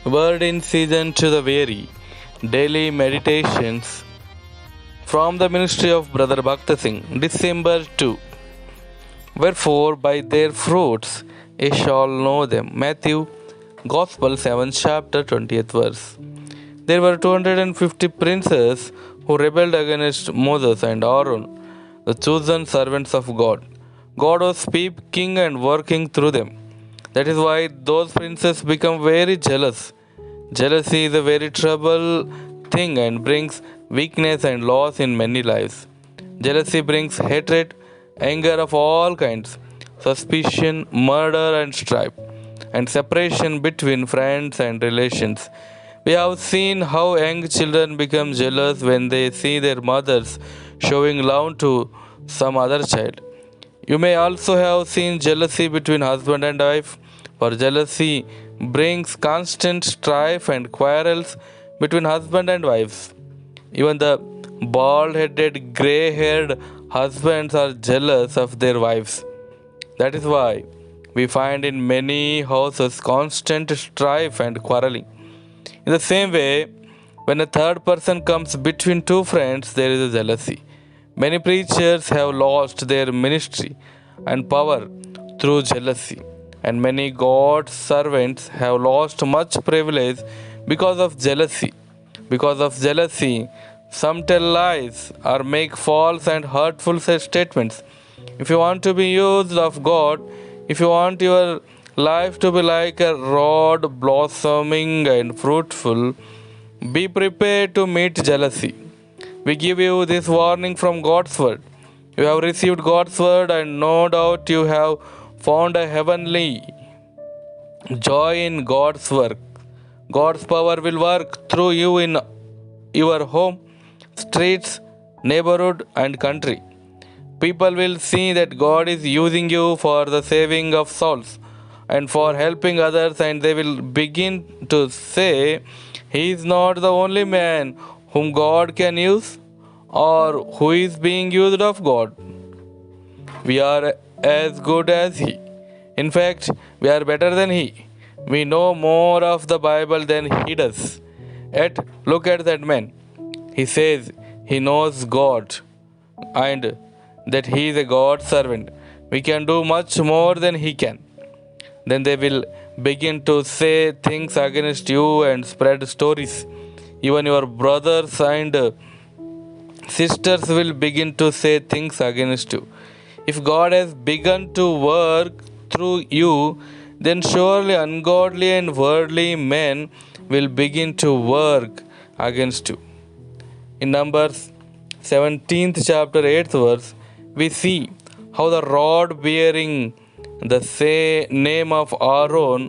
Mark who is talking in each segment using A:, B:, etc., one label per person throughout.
A: Word in season to the weary. Daily meditations from the ministry of Brother Bhakta Singh, December 2. Wherefore by their fruits ye shall know them. Matthew Gospel 7th chapter 20th verse. There were 250 princes who rebelled against Moses and Aaron, the chosen servants of God. God was speaking and working through them. That is why those princes become very jealous. Jealousy is a very trouble thing and brings weakness and loss in many lives. Jealousy brings hatred, anger of all kinds, suspicion, murder, and strife, and separation between friends and relations. We have seen how young children become jealous when they see their mothers showing love to some other child. You may also have seen jealousy between husband and wife, for jealousy brings constant strife and quarrels between husband and wives. Even the bald headed, grey haired husbands are jealous of their wives. That is why we find in many houses constant strife and quarreling. In the same way, when a third person comes between two friends, there is a jealousy. Many preachers have lost their ministry and power through jealousy, and many God's servants have lost much privilege because of jealousy. Because of jealousy, some tell lies or make false and hurtful statements. If you want to be used of God, if you want your life to be like a rod blossoming and fruitful, be prepared to meet jealousy. We give you this warning from God's word. You have received God's word, and no doubt you have found a heavenly joy in God's work. God's power will work through you in your home, streets, neighborhood, and country. People will see that God is using you for the saving of souls and for helping others, and they will begin to say, He is not the only man whom God can use or who is being used of God. We are as good as He. In fact, we are better than He. We know more of the Bible than He does. Yet, look at that man. He says he knows God and that he is a God servant. We can do much more than he can. Then they will begin to say things against you and spread stories. Even your brothers and sisters will begin to say things against you. If God has begun to work through you, then surely ungodly and worldly men will begin to work against you. In Numbers 17th chapter 8th verse, we see how the rod bearing the name of Aaron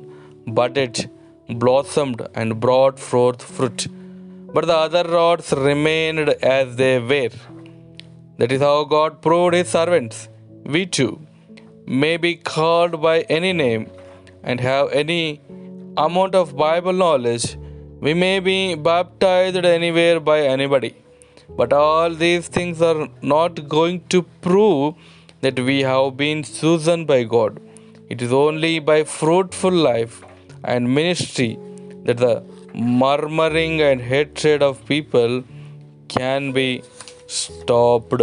A: budded, blossomed, and brought forth fruit. But the other rods remained as they were. That is how God proved His servants. We too may be called by any name and have any amount of Bible knowledge. We may be baptized anywhere by anybody. But all these things are not going to prove that we have been chosen by God. It is only by fruitful life and ministry that the murmuring and hatred of people can be stopped.